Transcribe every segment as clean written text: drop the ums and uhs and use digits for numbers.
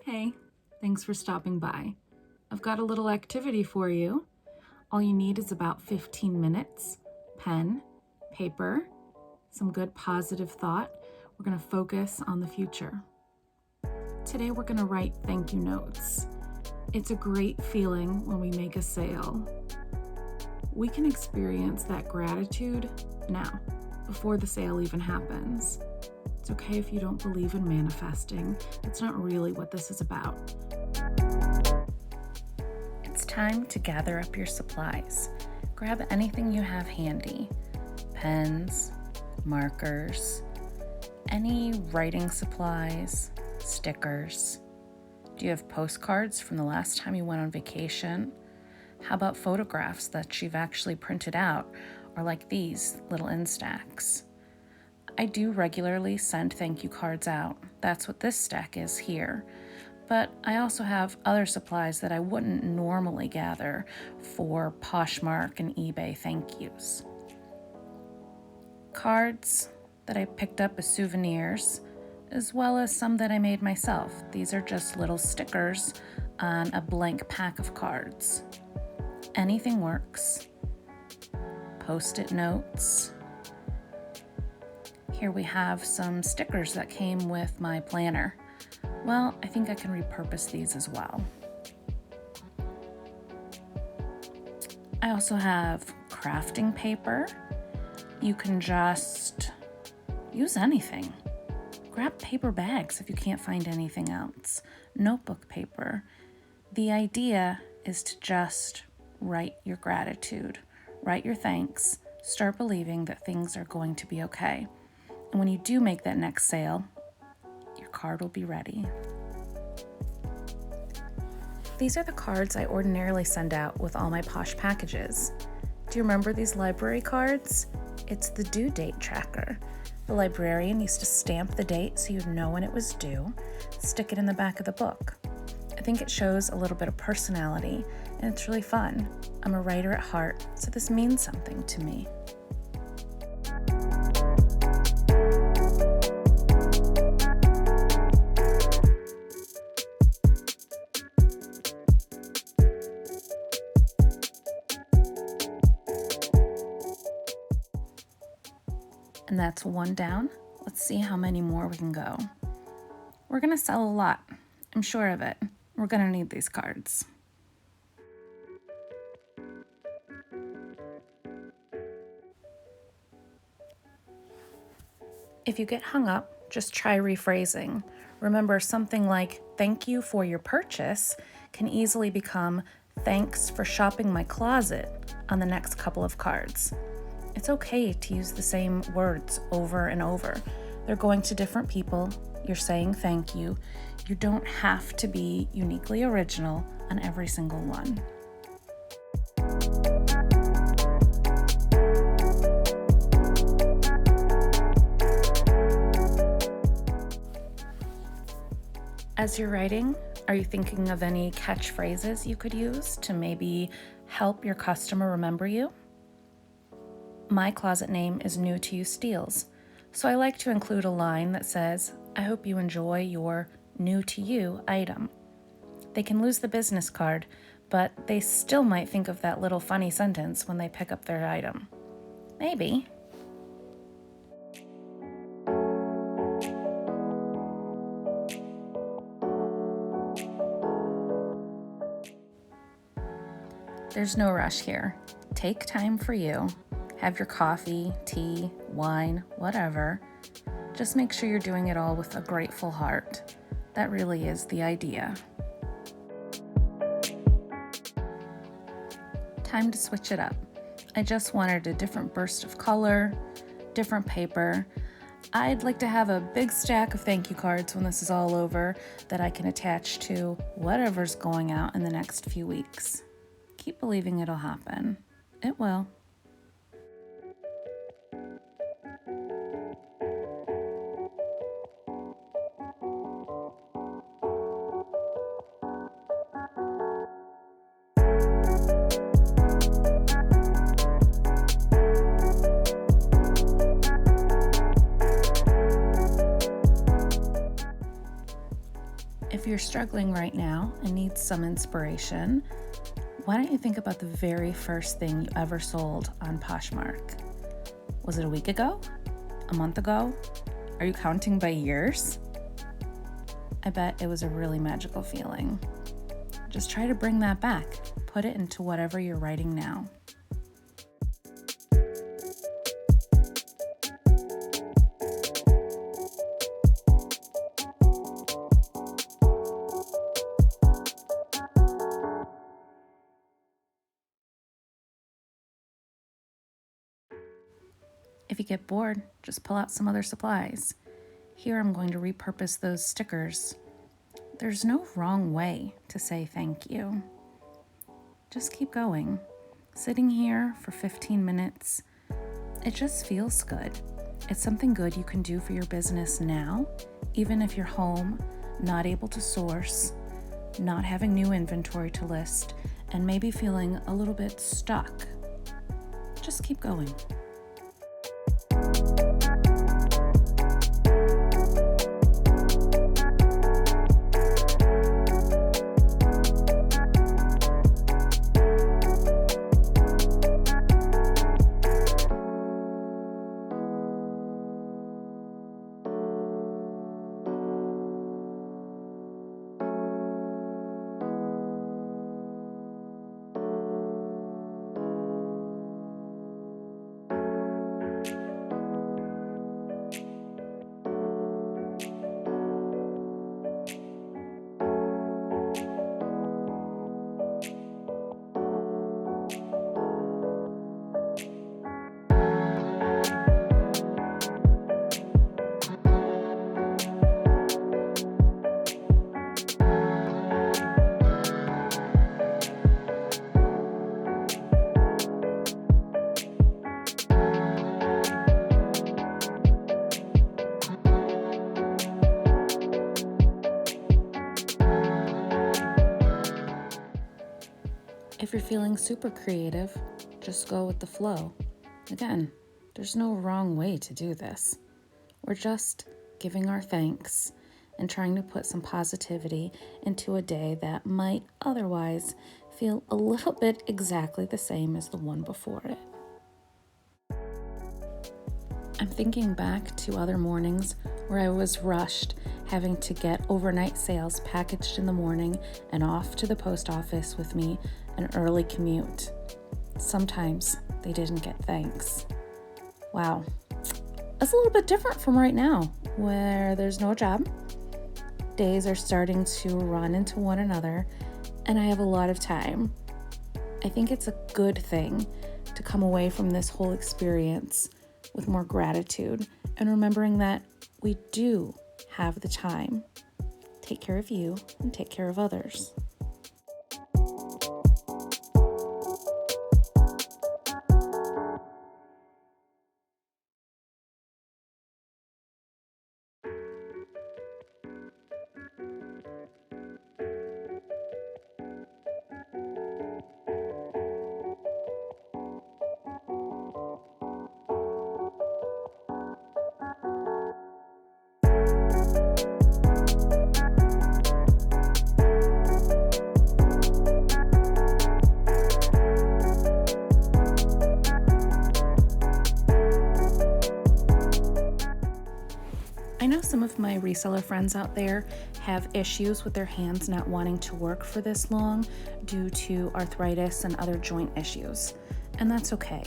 Hey, thanks for stopping by. I've got a little activity for you. All you need is about 15 minutes, pen, paper, some good positive thought. We're going to focus on the future. Today we're going to write thank you notes. It's a great feeling when we make a sale. We can experience that gratitude now, before the sale even happens. It's okay if you don't believe in manifesting. It's not really what this is about. It's time to gather up your supplies. Grab anything you have handy. Pens, markers, any writing supplies, stickers. Do you have postcards from the last time you went on vacation? How about photographs that you've actually printed out, or like these little Instax? I do regularly send thank you cards out. That's what this stack is here. But I also have other supplies that I wouldn't normally gather for Poshmark and eBay thank yous. Cards that I picked up as souvenirs, as well as some that I made myself. These are just little stickers on a blank pack of cards. Anything works. Post-it notes. Here we have some stickers that came with my planner. Well, I think I can repurpose these as well. I also have crafting paper. You can just use anything. Grab paper bags if you can't find anything else. Notebook paper. The idea is to just write your gratitude, write your thanks, start believing that things are going to be okay. And when you do make that next sale, your card will be ready. These are the cards I ordinarily send out with all my Posh packages. Do you remember these library cards? It's the due date tracker. The librarian used to stamp the date so you'd know when it was due, stick it in the back of the book. I think it shows a little bit of personality, and it's really fun. I'm a writer at heart, so this means something to me. And that's one down. Let's see how many more we can go. We're gonna sell a lot. I'm sure of it. We're gonna need these cards. If you get hung up, just try rephrasing. Remember, something like thank you for your purchase can easily become thanks for shopping my closet on the next couple of cards. It's okay to use the same words over and over. They're going to different people. You're saying thank you. You don't have to be uniquely original on every single one. As you're writing, are you thinking of any catchphrases you could use to maybe help your customer remember you? My closet name is New to You Steals, so I like to include a line that says, I hope you enjoy your new to you item. They can lose the business card, but they still might think of that little funny sentence when they pick up their item. Maybe. There's no rush here. Take time for you. Have your coffee, tea, wine, whatever. Just make sure you're doing it all with a grateful heart. That really is the idea. Time to switch it up. I just wanted a different burst of color, different paper. I'd like to have a big stack of thank you cards when this is all over that I can attach to whatever's going out in the next few weeks. Keep believing it'll happen. It will. If you're struggling right now and need some inspiration, why don't you think about the very first thing you ever sold on Poshmark? Was it a week ago? A month ago? Are you counting by years? I bet it was a really magical feeling. Just try to bring that back. Put it into whatever you're writing now. If you get bored, just pull out some other supplies. Here I'm going to repurpose those stickers. There's no wrong way to say thank you. Just keep going. Sitting here for 15 minutes, it just feels good. It's something good you can do for your business now, even if you're home, not able to source, not having new inventory to list, and maybe feeling a little bit stuck. Just keep going. If you're feeling super creative, just go with the flow. Again, there's no wrong way to do this. We're just giving our thanks and trying to put some positivity into a day that might otherwise feel a little bit exactly the same as the one before it. I'm thinking back to other mornings where I was rushed, having to get overnight sales packaged in the morning and off to the post office with me, an early commute. Sometimes they didn't get thanks. Wow, that's a little bit different from right now, where there's no job. Days are starting to run into one another, and I have a lot of time. I think it's a good thing to come away from this whole experience with more gratitude and remembering that we do have the time. Take care of you and take care of others. I know some of my reseller friends out there have issues with their hands not wanting to work for this long due to arthritis and other joint issues, and that's okay.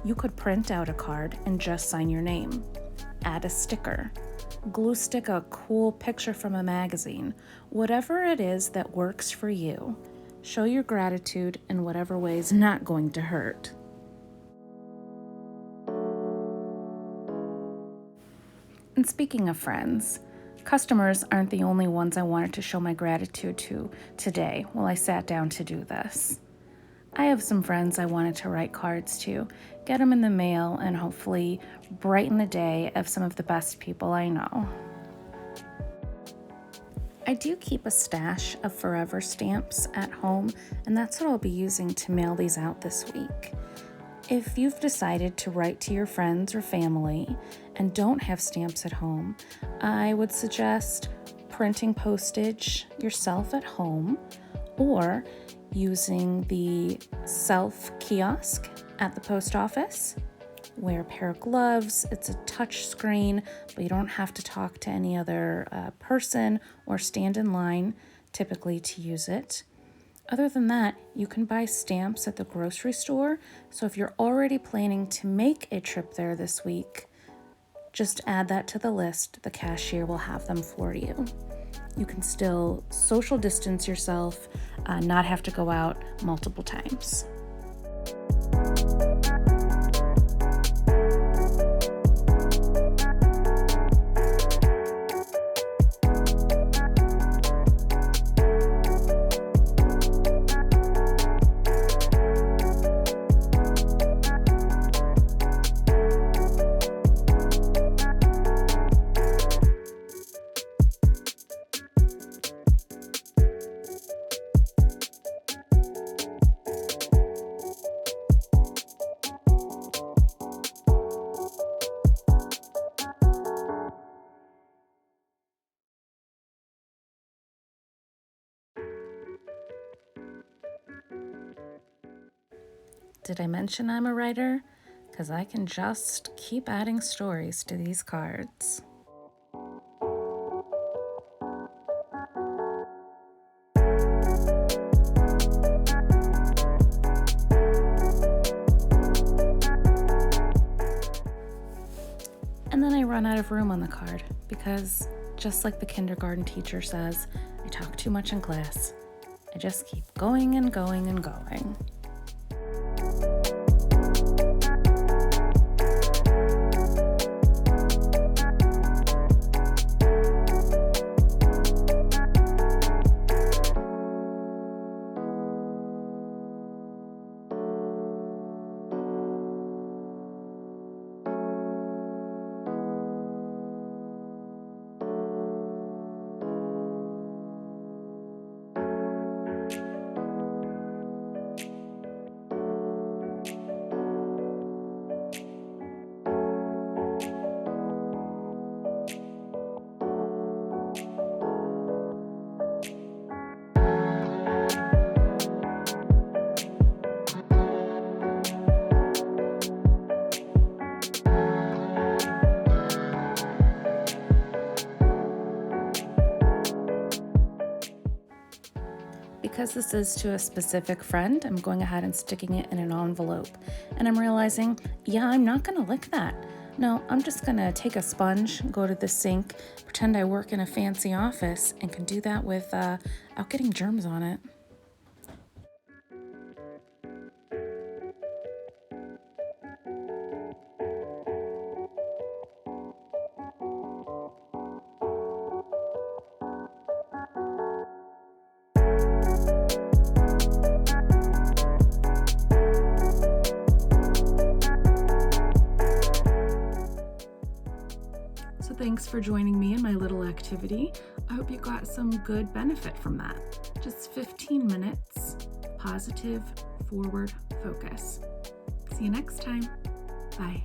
You could print out a card and just sign your name, add a sticker, glue stick a cool picture from a magazine, whatever it is that works for you. Show your gratitude in whatever way is not going to hurt. And speaking of friends, customers aren't the only ones I wanted to show my gratitude to today while I sat down to do this. I have some friends I wanted to write cards to, get them in the mail, and hopefully brighten the day of some of the best people I know. I do keep a stash of forever stamps at home, and that's what I'll be using to mail these out this week. If you've decided to write to your friends or family and don't have stamps at home, I would suggest printing postage yourself at home or using the self kiosk at the post office. Wear a pair of gloves. It's a touch screen, but you don't have to talk to any other person or stand in line typically to use it. Other than that, you can buy stamps at the grocery store. So if you're already planning to make a trip there this week, just add that to the list. The cashier will have them for you. You can still social distance yourself, not have to go out multiple times. Did I mention I'm a writer? Because I can just keep adding stories to these cards. And then I run out of room on the card because, just like the kindergarten teacher says, I talk too much in class. I just keep going and going and going. Because this is to a specific friend, I'm going ahead and sticking it in an envelope. And I'm realizing, yeah, I'm not gonna lick that. No, I'm just gonna take a sponge, go to the sink, pretend I work in a fancy office, and can do that without getting germs on it. So thanks for joining me in my little activity. I hope you got some good benefit from that. Just 15 minutes, positive, forward focus. See you next time. Bye.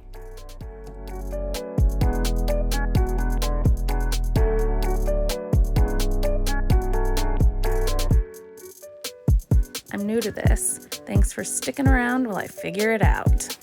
I'm new to this. Thanks for sticking around while I figure it out.